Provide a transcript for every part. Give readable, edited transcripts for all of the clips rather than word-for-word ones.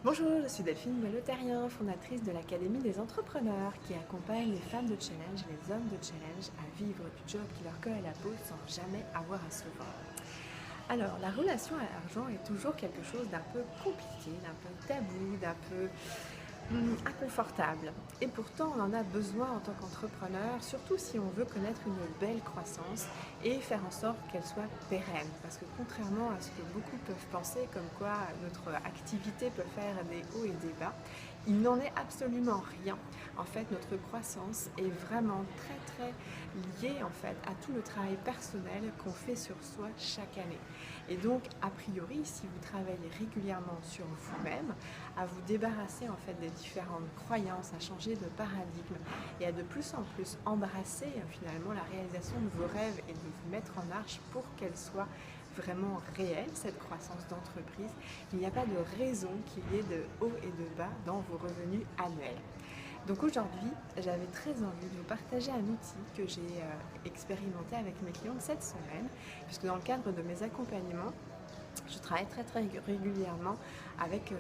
Bonjour, je suis Delphine Boileau-Terrien, fondatrice de l'Académie des entrepreneurs qui accompagne les femmes de challenge et les hommes de challenge à vivre du job qui leur colle à la peau sans jamais avoir à se vendre. Alors, la relation à l'argent est toujours quelque chose d'un peu compliqué, d'un peu tabou, d'un peu inconfortable. Et pourtant, on en a besoin en tant qu'entrepreneur, surtout si on veut connaître une belle croissance et faire en sorte qu'elle soit pérenne. Parce que contrairement à ce que beaucoup peuvent penser, comme quoi notre activité peut faire des hauts et des bas, il n'en est absolument rien. En fait, notre croissance est vraiment très liée en fait à tout le travail personnel qu'on fait sur soi chaque année. Et donc, a priori, si vous travaillez régulièrement sur vous-même, à vous débarrasser en fait des différentes croyances, à changer de paradigme et à de plus en plus embrasser finalement la réalisation de vos rêves et de vous mettre en marche pour qu'elle soit vraiment réelle, cette croissance d'entreprise, il n'y a pas de raison qu'il y ait de haut et de bas dans vos revenus annuels. Donc aujourd'hui, j'avais très envie de vous partager un outil que j'ai expérimenté avec mes clients cette semaine, puisque dans le cadre de mes accompagnements, je travaille très régulièrement avec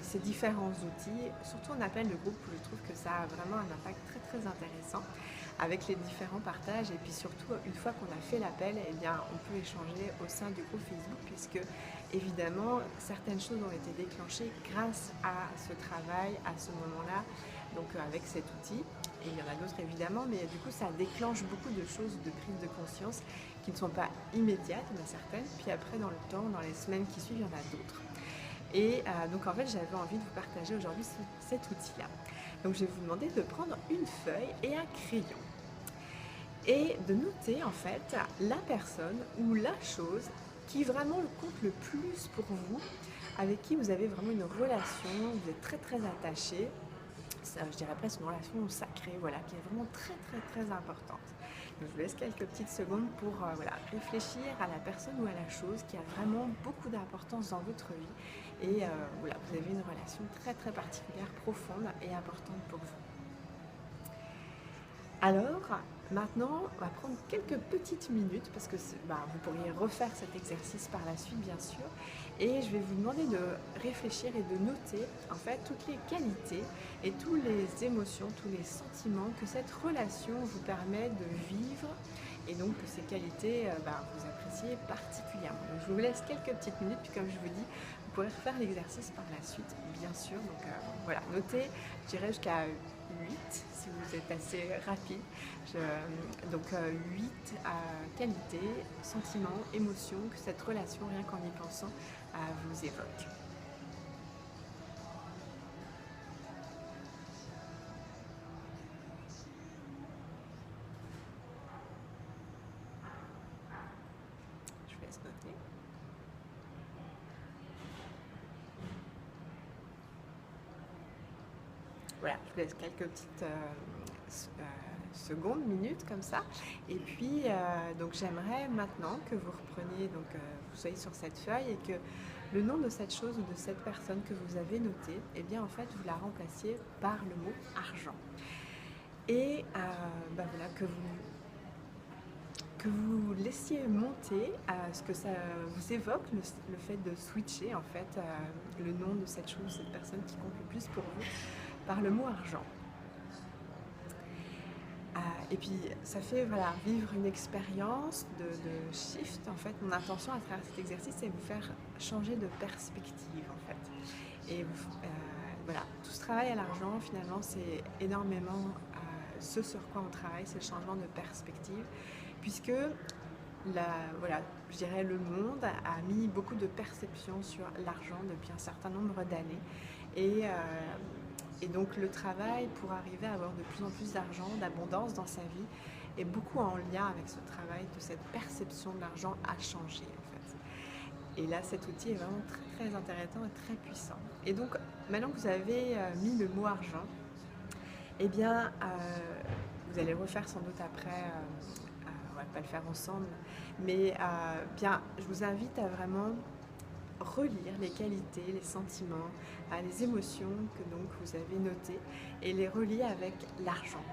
ces différents outils, surtout en appel de groupe où je trouve que ça a vraiment un impact très intéressant avec les différents partages et puis surtout une fois qu'on a fait l'appel, eh bien on peut échanger au sein du groupe Facebook puisque évidemment certaines choses ont été déclenchées grâce à ce travail, à ce moment-là, donc avec cet outil. Et il y en a d'autres évidemment, mais du coup ça déclenche beaucoup de choses, de prise de conscience qui ne sont pas immédiates, il y en a certaines, puis après dans le temps, dans les semaines qui suivent, il y en a d'autres. Et donc en fait j'avais envie de vous partager aujourd'hui cet outil-là. Donc je vais vous demander de prendre une feuille et un crayon et de noter en fait la personne ou la chose qui vraiment compte le plus pour vous, avec qui vous avez vraiment une relation, vous êtes très attachés, je dirais presque une relation sacrée, voilà, qui est vraiment très importante. Donc, je vous laisse quelques petites secondes pour voilà, réfléchir à la personne ou à la chose qui a vraiment beaucoup d'importance dans votre vie et voilà, vous avez une relation très particulière, profonde et importante pour vous. Alors, maintenant, on va prendre quelques petites minutes parce que vous pourriez refaire cet exercice par la suite, bien sûr. Et je vais vous demander de réfléchir et de noter, en fait, toutes les qualités et toutes les émotions, tous les sentiments que cette relation vous permet de vivre et donc que ces qualités, vous appréciez particulièrement. Donc, je vous laisse quelques petites minutes, puis comme je vous dis, vous pourrez refaire l'exercice par la suite, bien sûr. Donc, voilà, notez, je dirais jusqu'à 8 si vous êtes assez rapide. Donc 8 qualités, sentiments, émotions que cette relation, rien qu'en y pensant, vous évoque. Je vous laisse noter. Voilà, je vous laisse quelques petites secondes, minutes comme ça. Et puis, donc j'aimerais maintenant que vous repreniez, donc vous soyez sur cette feuille et que le nom de cette chose ou de cette personne que vous avez notée, eh bien en fait vous la remplaciez par le mot argent. Et voilà, que vous laissiez monter ce que ça vous évoque, le fait de switcher en fait le nom de cette chose, cette personne qui compte le plus pour vous, par le mot argent. Et puis ça fait voilà, vivre une expérience de shift. En fait, mon intention à travers cet exercice, c'est vous faire changer de perspective en fait. Et voilà, tout ce travail à l'argent, finalement, c'est énormément ce sur quoi on travaille, c'est le changement de perspective, puisque voilà, je dirais le monde a mis beaucoup de perceptions sur l'argent depuis un certain nombre d'années. Et donc le travail pour arriver à avoir de plus en plus d'argent, d'abondance dans sa vie, est beaucoup en lien avec ce travail de cette perception de l'argent à changer en fait. Et là, cet outil est vraiment très intéressant et très puissant. Et donc, maintenant que vous avez mis le mot argent, eh bien, vous allez refaire sans doute après, on va pas le faire ensemble, mais bien, je vous invite à vraiment relire les qualités, les sentiments, les émotions que donc vous avez notées et les relier avec l'argent.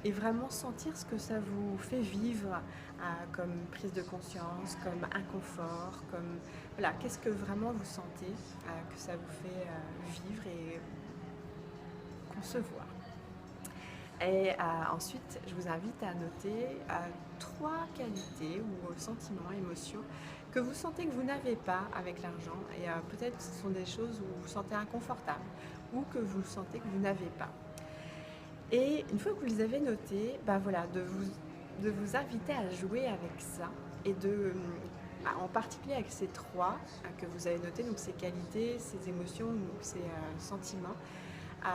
Et vraiment sentir ce que ça vous fait vivre comme prise de conscience, comme inconfort, comme voilà, qu'est-ce que vraiment vous sentez que ça vous fait vivre concevoir. Et ensuite, je vous invite à noter 3 qualités ou sentiments, émotions que vous sentez que vous n'avez pas avec l'argent. Et peut-être que ce sont des choses où vous vous sentez inconfortable ou que vous sentez que vous n'avez pas. Et une fois que vous les avez notées, bah voilà, de vous inviter à jouer avec ça et en particulier avec ces trois que vous avez notés, donc ces qualités, ces émotions, donc ces sentiments euh,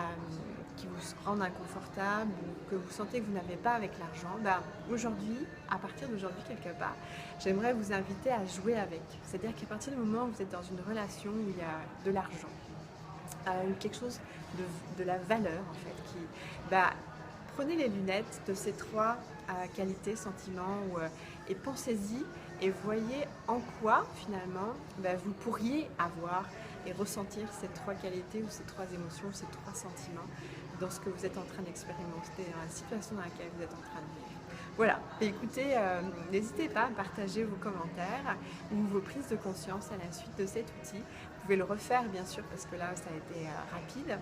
qui vous rendent inconfortable ou que vous sentez que vous n'avez pas avec l'argent, bah, aujourd'hui, à partir d'aujourd'hui quelque part, j'aimerais vous inviter à jouer avec. C'est-à-dire qu'à partir du moment où vous êtes dans une relation où il y a de l'argent, quelque chose de la valeur en fait, bah, prenez les lunettes de ces trois qualités, sentiments, et pensez-y et voyez en quoi finalement bah, vous pourriez avoir et ressentir ces trois qualités ou ces trois émotions, ces trois sentiments dans ce que vous êtes en train d'expérimenter, dans la situation dans laquelle vous êtes en train de vivre. Voilà, et écoutez, n'hésitez pas à partager vos commentaires ou vos prises de conscience à la suite de cet outil. Vous pouvez le refaire bien sûr parce que là ça a été rapide.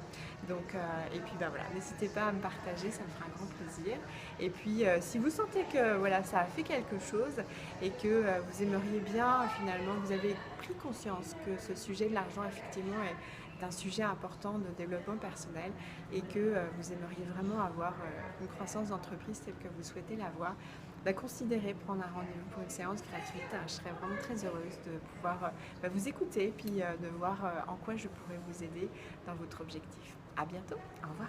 Donc, et puis bah, voilà, n'hésitez pas à me partager, ça me fera un grand plaisir. Et puis si vous sentez que voilà, ça a fait quelque chose et que vous aimeriez bien finalement, vous avez pris conscience que ce sujet de l'argent effectivement est un sujet important de développement personnel et que vous aimeriez vraiment avoir une croissance d'entreprise telle que vous souhaitez l'avoir, bah, considérez prendre un rendez-vous pour une séance gratuite. Je serais vraiment très heureuse de pouvoir vous écouter puis de voir en quoi je pourrais vous aider dans votre objectif. À bientôt, au revoir.